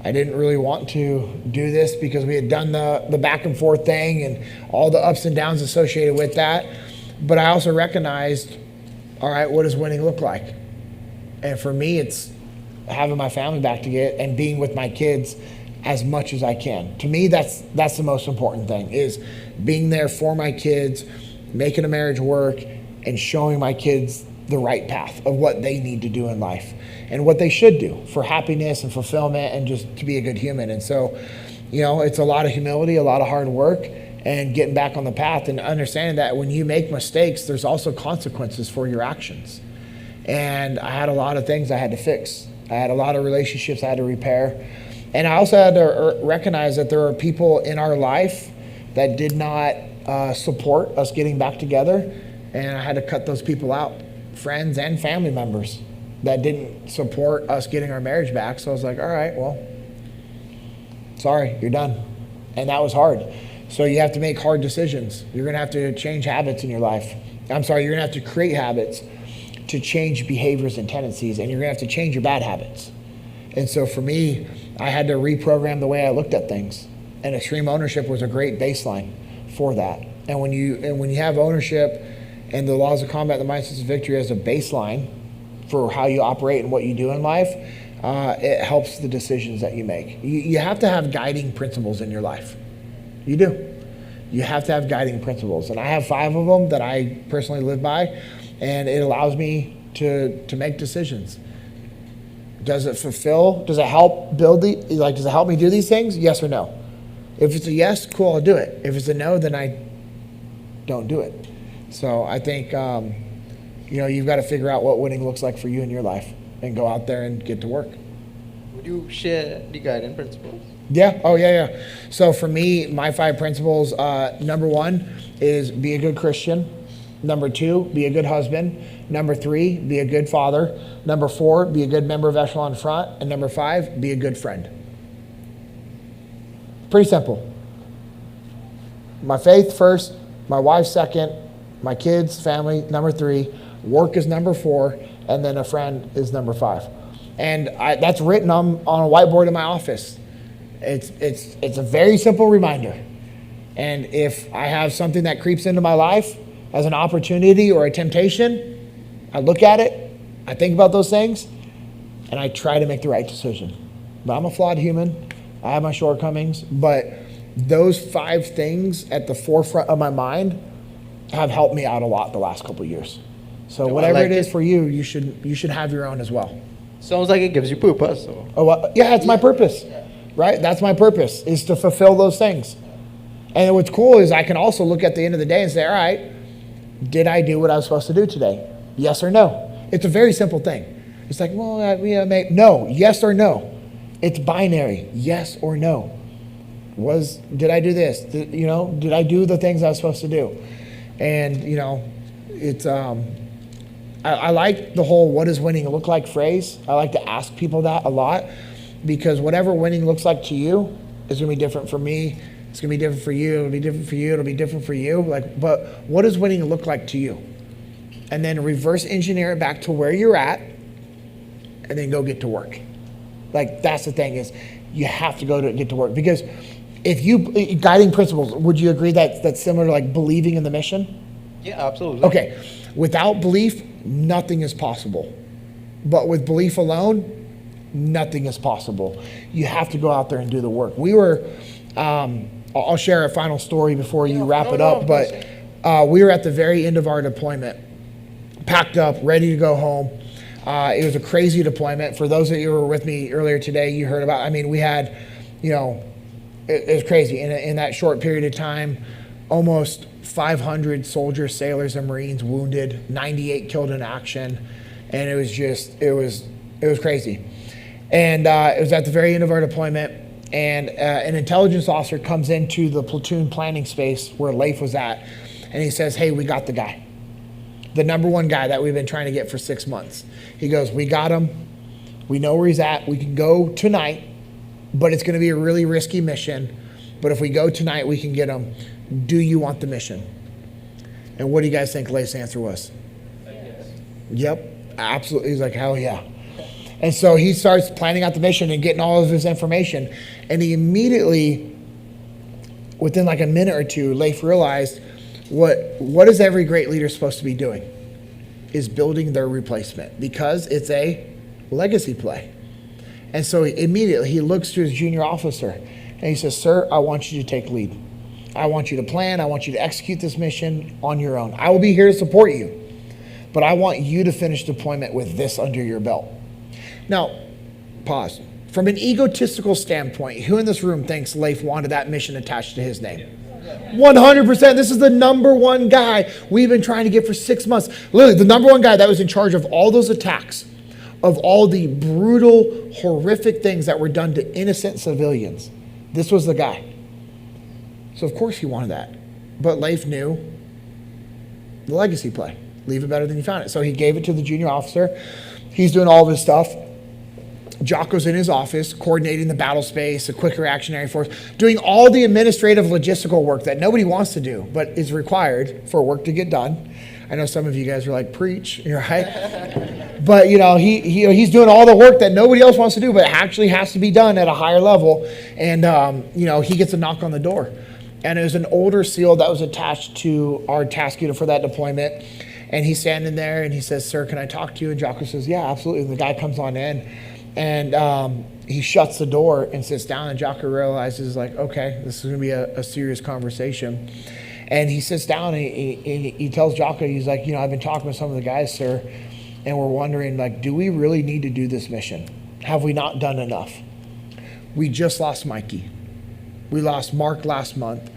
I didn't really want to do this because we had done the back and forth thing and all the ups and downs associated with that. But I also recognized, all right, what does winning look like? And for me, it's having my family back together and being with my kids as much as I can. To me, that's the most important thing, is being there for my kids, making a marriage work, and showing my kids the right path of what they need to do in life and what they should do for happiness and fulfillment and just to be a good human. And so, it's a lot of humility, a lot of hard work, and getting back on the path and understanding that when you make mistakes, there's also consequences for your actions. And I had a lot of things I had to fix. I had a lot of relationships I had to repair. And I also had to recognize that there are people in our life that did not support us getting back together. And I had to cut those people out, friends and family members that didn't support us getting our marriage back. So I was like, all right, well, sorry, you're done. And that was hard. So you have to make hard decisions. You're going to have to change habits in your life. You're going to have to create habits to change behaviors and tendencies, and you're going to have to change your bad habits. And so for me, I had to reprogram the way I looked at things. And Extreme Ownership was a great baseline for that. And when you have ownership and the laws of combat, the mindsets of victory as a baseline for how you operate and what you do in life, it helps the decisions that you make. You have to have guiding principles in your life. You do. You have to have guiding principles. And I have 5 of them that I personally live by, and it allows me to make decisions. Does it fulfill? Does it help build does it help me do these things? Yes or no? If it's a yes, cool, I'll do it. If it's a no, then I don't do it. So I think, you've got to figure out what winning looks like for you in your life and go out there and get to work. Would you share the guiding principles? Yeah. Oh, yeah. So for me, my 5 principles, number 1 is be a good Christian. Number 2, be a good husband. Number 3, be a good father. Number 4, be a good member of Echelon Front. And number 5, be a good friend. Pretty simple. My faith first, my wife second, my kids, family, number 3, work is number 4, and then a friend is number 5. And that's written on a whiteboard in my office. It's a very simple reminder. And if I have something that creeps into my life as an opportunity or a temptation, I look at it, I think about those things, and I try to make the right decision. But I'm a flawed human. I have my shortcomings. But those 5 things at the forefront of my mind have helped me out a lot the last couple of years. So whatever it is for you, you should have your own as well. Sounds like it gives you purpose. So. Oh, yeah, it's my purpose, right? That's my purpose, is to fulfill those things. And what's cool is I can also look at the end of the day and say, all right, did I do what I was supposed to do today? Yes or no? It's a very simple thing. It's like, well, no, yes or no. It's binary, yes or no. Did I do this? Did I do the things I was supposed to do? And, it's, I like the whole what does winning look like phrase. I like to ask people that a lot, because whatever winning looks like to you is going to be different for me. It's going to be different for you. It'll be different for you. It'll be different for you. But what does winning look like to you? And then reverse engineer it back to where you're at, and then go get to work. Like, that's the thing, is you have to get to work. Because if you, guiding principles, would you agree that that's similar to like believing in the mission? Yeah, absolutely. Okay, without belief, nothing is possible. But with belief alone, nothing is possible. You have to go out there and do the work. We were, I'll share a final story before you wrap it up, but we were at the very end of our deployment, packed up, ready to go home. It was a crazy deployment. For those of you who were with me earlier today, you heard about, I mean, we had, you know, it was crazy. In that short period of time, almost 500 soldiers, sailors, and Marines wounded, 98 killed in action. And it was just, it was crazy. And it was at the very end of our deployment, and an intelligence officer comes into the platoon planning space where Leif was at, and he says, hey, we got the guy. The number one guy that we've been trying to get for 6 months. He goes, we got him. We know where he's at. We can go tonight, but it's going to be a really risky mission. But if we go tonight, we can get him. Do you want the mission? And what do you guys think Leif's answer was? Yes. Yep, absolutely. He's like, hell yeah. And so he starts planning out the mission and getting all of his information. And he immediately, within like a minute or two, Leif realized what is every great leader supposed to be doing? Is building their replacement, because it's a legacy play. And so immediately he looks to his junior officer and he says, sir, I want you to take lead. I want you to plan. I want you to execute this mission on your own. I will be here to support you, but I want you to finish deployment with this under your belt. Now, pause. From an egotistical standpoint, who in this room thinks Leif wanted that mission attached to his name? 100%. This is the number one guy we've been trying to get for 6 months. Literally, the number one guy that was in charge of all those attacks, of all the brutal, horrific things that were done to innocent civilians. This was the guy. So of course he wanted that. But Leif knew the legacy play. Leave it better than you found it. So he gave it to the junior officer. He's doing all of his stuff. Jocko's in his office, coordinating the battle space, a quick reactionary force, doing all the administrative logistical work that nobody wants to do, but is required for work to get done. I know some of you guys are like, preach, right? But he's doing all the work that nobody else wants to do, but it actually has to be done at a higher level. And he gets a knock on the door. And it was an older SEAL that was attached to our task unit for that deployment. And he's standing there and he says, sir, can I talk to you? And Jocko says, yeah, absolutely. And the guy comes on in. And he shuts the door and sits down, and Jocko realizes, like, okay, this is going to be a serious conversation. And he sits down and he tells Jocko, he's like, I've been talking with some of the guys, sir, and we're wondering, like, do we really need to do this mission? Have we not done enough? We just lost Mikey. We lost Mark last month.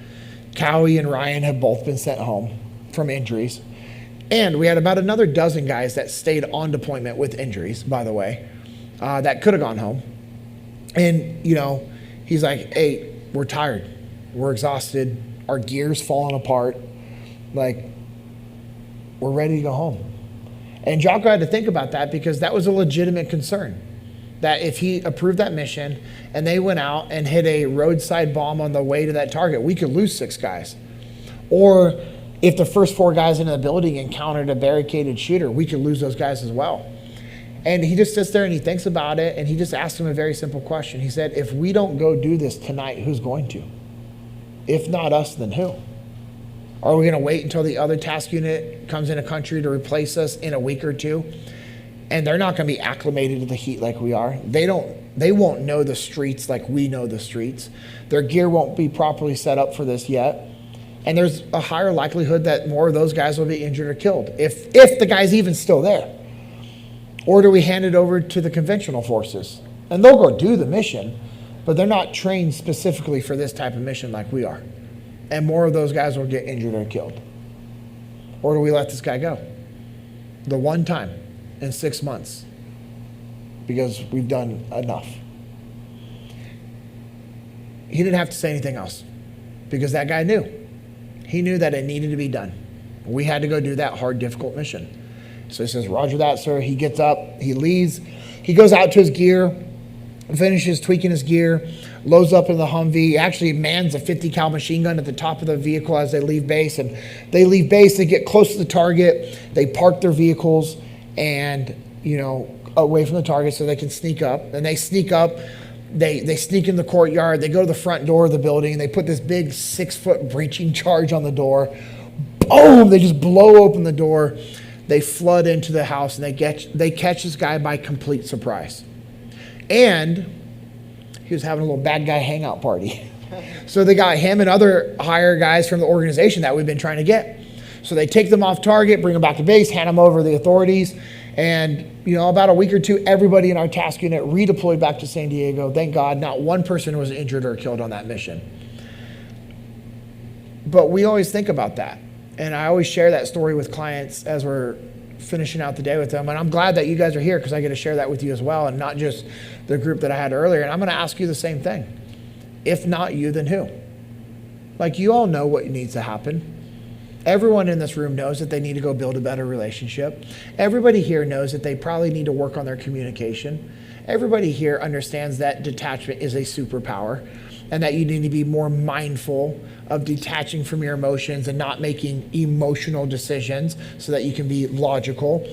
Cowie and Ryan have both been sent home from injuries. And we had about another dozen guys that stayed on deployment with injuries, by the way. That could have gone home. And, he's like, hey, we're tired. We're exhausted. Our gear's falling apart. Like, we're ready to go home. And Jocko had to think about that, because that was a legitimate concern. That if he approved that mission and they went out and hit a roadside bomb on the way to that target, we could lose 6 guys. Or if the first 4 guys in the building encountered a barricaded shooter, we could lose those guys as well. And he just sits there and he thinks about it, and he just asked him a very simple question. He said, if we don't go do this tonight, who's going to? If not us, then who? Are we going to wait until the other task unit comes in a country to replace us in a week or two? And they're not going to be acclimated to the heat like we are. They won't know the streets like we know the streets. Their gear won't be properly set up for this yet. And there's a higher likelihood that more of those guys will be injured or killed, if the guy's even still there. Or do we hand it over to the conventional forces? And they'll go do the mission, but they're not trained specifically for this type of mission like we are. And more of those guys will get injured or killed. Or do we let this guy go? The one time in 6 months, because we've done enough. He didn't have to say anything else, because that guy knew. He knew that it needed to be done. We had to go do that hard, difficult mission. So he says, roger that, sir. He gets up, he leaves, he goes out to his gear, finishes tweaking his gear, loads up in the Humvee. He actually mans a 50 cal machine gun at the top of the vehicle as they leave base. And they leave base, they get close to the target, they park their vehicles, and away from the target so they can sneak up. And they sneak up, they sneak in the courtyard, they go to the front door of the building, and they put this big 6-foot breaching charge on the door. Boom! They just blow open the door. They flood into the house, and they catch this guy by complete surprise. And he was having a little bad guy hangout party. So they got him and other higher guys from the organization that we've been trying to get. So they take them off target, bring them back to base, hand them over to the authorities. And, about a week or two, everybody in our task unit redeployed back to San Diego. Thank God, not one person was injured or killed on that mission. But we always think about that. And I always share that story with clients as we're finishing out the day with them. And I'm glad that you guys are here because I get to share that with you as well, and not just the group that I had earlier. And I'm going to ask you the same thing. If not you, then who? Like, you all know what needs to happen. Everyone in this room knows that they need to go build a better relationship. Everybody here knows that they probably need to work on their communication. Everybody here understands that detachment is a superpower, and that you need to be more mindful of detaching from your emotions and not making emotional decisions so that you can be logical.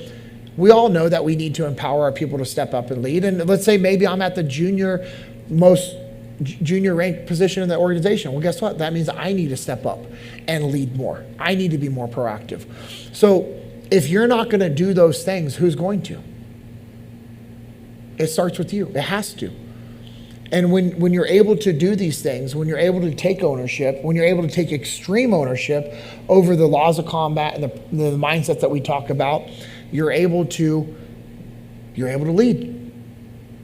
We all know that we need to empower our people to step up and lead. And let's say maybe I'm at the most junior ranked position in the organization. Well, guess what? That means I need to step up and lead more. I need to be more proactive. So if you're not going to do those things, who's going to? It starts with you. It has to. And when you're able to do these things, when you're able to take ownership, when you're able to take extreme ownership over the laws of combat and the mindset that we talk about, you're able to lead.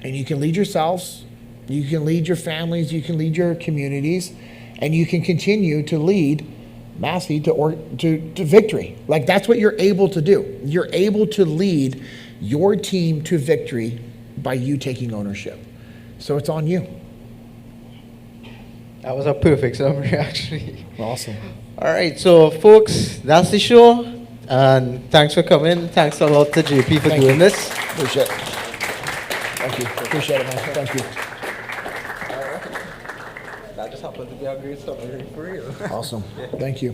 And you can lead yourselves, you can lead your families, you can lead your communities, and you can continue to lead Massy to victory. Like, that's what you're able to do. You're able to lead your team to victory by you taking ownership. So it's on you. That was a perfect summary, actually. Awesome. All right, so folks, that's the show. And thanks for coming. Thanks a lot to JP for doing this. Appreciate it. Thank you. Appreciate it, man. Thank you. That just happened to be a great summary for real. Awesome. Thank you.